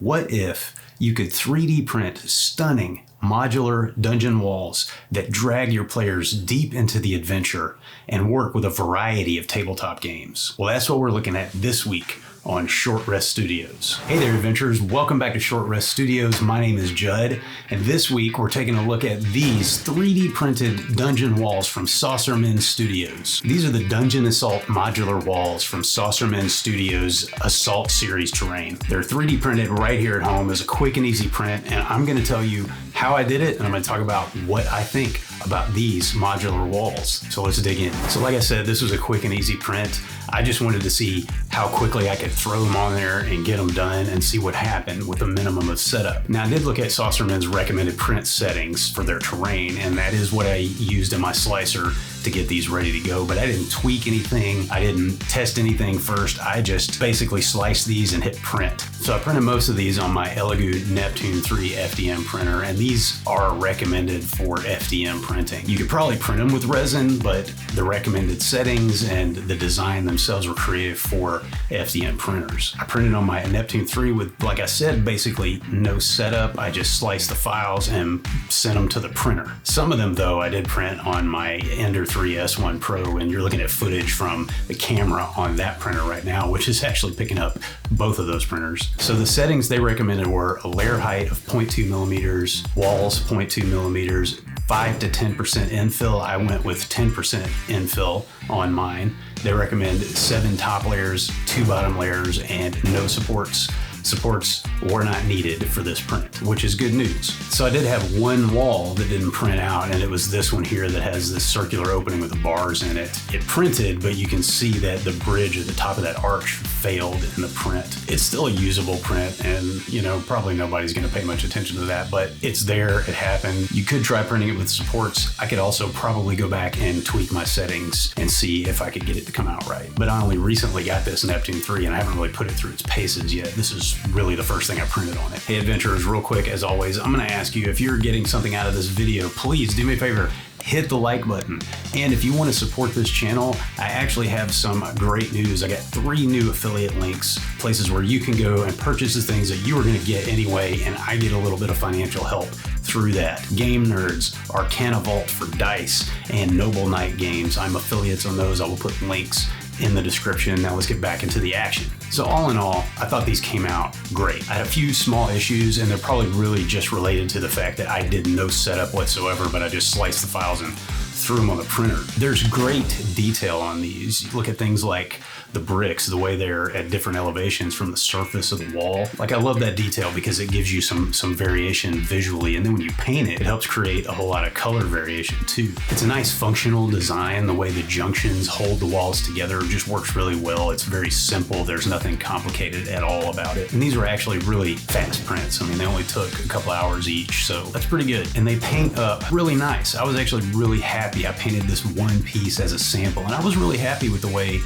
What if you could 3D print stunning modular dungeon walls that drag your players deep into the adventure and work with a variety of tabletop games? Well, that's what we're looking at this week on Short Rest Studios. Hey there, adventurers. Welcome back to Short Rest Studios. My name is Judd, and this week we're taking a look at these 3D printed dungeon walls from Saucermen Studios. These are the Dungeon Assault modular walls from Saucermen Studios Assault Series terrain. They're 3D printed right here at home as a quick and easy print, and I'm going to tell you how I did it, and I'm going to talk about what I think about these modular walls. So let's dig in. So like I said, this was a quick and easy print. I just wanted to see how quickly I could throw them on there and get them done and see what happened with a minimum of setup. Now, I did look at Saucermen's recommended print settings for their terrain, and that is what I used in my slicer to get these ready to go, but I didn't tweak anything. I didn't test anything first. I just basically sliced these and hit print. So I printed most of these on my Elegoo Neptune 3 FDM printer, and these are recommended for FDM printing. You could probably print them with resin, but the recommended settings and the design themselves were created for FDM printers. I printed on my Neptune 3 with, like I said, basically no setup. I just sliced the files and sent them to the printer. Some of them, though, I did print on my Ender 3 S1 Pro, and you're looking at footage from the camera on that printer right now, which is actually picking up both of those printers. So the settings they recommended were a layer height of 0.2 millimeters, walls 0.2 millimeters, 5 to 10% infill. I went with 10% infill on mine. They recommend 7 top layers, 2 bottom layers, and no supports. Supports were not needed for this print, which is good news. So I did have one wall that didn't print out, and it was this one here that has this circular opening with the bars in it. It printed, but you can see that the bridge at the top of that arch failed in the print. It's still a usable print, and probably nobody's going to pay much attention to that, but it's there, it happened. You could try printing it with supports. I could also probably go back and tweak my settings and see if I could get it to come out right. But I only recently got this Neptune 3, and I haven't really put it through its paces yet. This is really the first thing I printed on it. Hey adventurers, real quick, as always, I'm going to ask you, if you're getting something out of this video, please do me a favor, hit the like button. And if you want to support this channel, I actually have some great news. I got 3 new affiliate links, places where you can go and purchase the things that you were going to get anyway, and I get a little bit of financial help through that. Game Nerds, Arcana Vault for dice, and Noble Knight Games. I'm affiliates on those. I will put links in the description. Now let's get back into the action. So all in all, I thought these came out great. I had a few small issues, and they're probably really just related to the fact that I did no setup whatsoever, but I just sliced the files and threw them on the printer. There's great detail on these. You look at things like the bricks, the way they're at different elevations from the surface of the wall. Like, I love that detail because it gives you some variation visually, and then when you paint it, it helps create a whole lot of color variation too. It's a nice functional design. The way the junctions hold the walls together just works really well. It's very simple. There's nothing complicated at all about it. And these were actually really fast prints. I mean, they only took a couple hours each, so that's pretty good. And they paint up really nice. I was actually really happy. I painted this one piece as a sample, and I was really happy with the way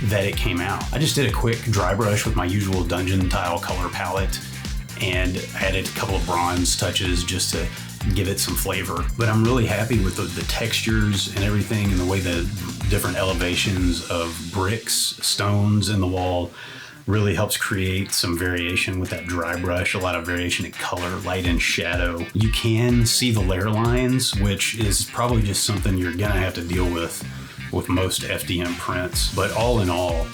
that it came out. I just did a quick dry brush with my usual dungeon tile color palette and added a couple of bronze touches just to give it some flavor. But I'm really happy with the textures and everything, and the way the different elevations of bricks, stones in the wall really helps create some variation with that dry brush, a lot of variation in color, light and shadow. You can see the layer lines, which is probably just something you're gonna have to deal with most FDM prints. But all in all,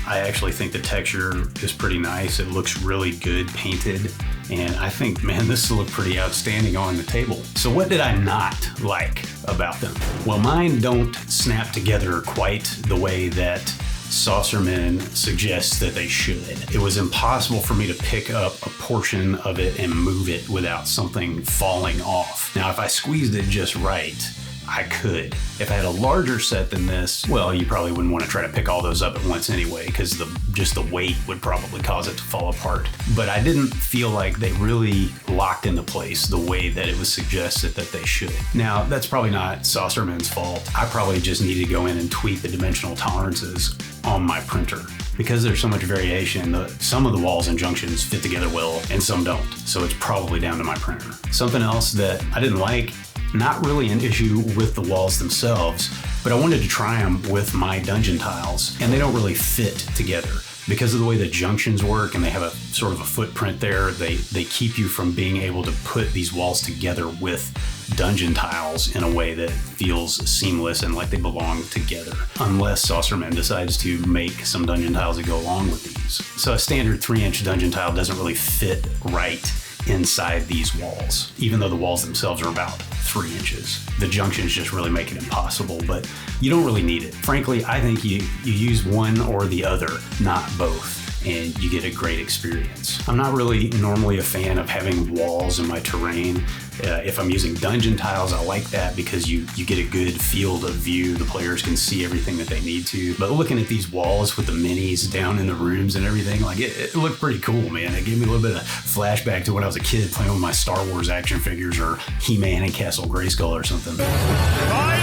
I actually think the texture is pretty nice. It looks really good painted, and I think, man, this will look pretty outstanding on the table. So what did I not like about them? Well, mine don't snap together quite the way that Saucermen suggests that they should. It was impossible for me to pick up a portion of it and move it without something falling off. Now, if I squeezed it just right, I could. If I had a larger set than this, well, you probably wouldn't want to try to pick all those up at once anyway, because just the weight would probably cause it to fall apart. But I didn't feel like they really locked into place the way that it was suggested that they should. Now, that's probably not Saucermen's fault. I probably just need to go in and tweak the dimensional tolerances on my printer. Because there's so much variation, some of the walls and junctions fit together well and some don't. So it's probably down to my printer. Something else that I didn't like, not really an issue with the walls themselves, but I wanted to try them with my dungeon tiles, and they don't really fit together. Because of the way the junctions work and they have a sort of a footprint there, they keep you from being able to put these walls together with dungeon tiles in a way that feels seamless and like they belong together, unless Saucermen decides to make some dungeon tiles that go along with these. So a standard 3-inch dungeon tile doesn't really fit right inside these walls, even though the walls themselves are about 3 inches. The junctions just really make it impossible, but you don't really need it. Frankly, I think you use one or the other, not both, and you get a great experience. I'm not really normally a fan of having walls in my terrain. If I'm using dungeon tiles, I like that because you get a good field of view. The players can see everything that they need to. But looking at these walls with the minis down in the rooms and everything, like it looked pretty cool, man. It gave me a little bit of flashback to when I was a kid playing with my Star Wars action figures or He-Man and Castle Grayskull or something. By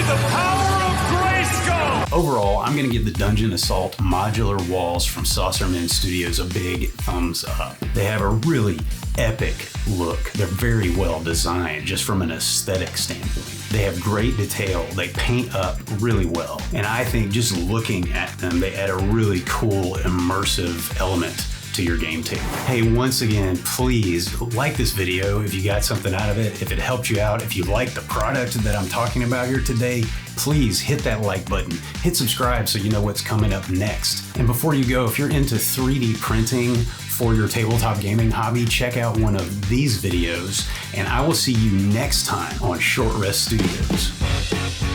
the power of Grayskull! Overall, I'm going to give the Dungeon Assault Modular Walls from Saucermen Studios a big thumbs up. They have a really epic look. They're very well designed just from an aesthetic standpoint. They have great detail. They paint up really well. And I think just looking at them, they add a really cool immersive element to your game table. Hey, once again, please like this video if you got something out of it, if it helped you out, if you like the product that I'm talking about here today, please hit that like button, hit subscribe so you know what's coming up next. And before you go, if you're into 3D printing for your tabletop gaming hobby, check out one of these videos, and I will see you next time on Short Rest Studios.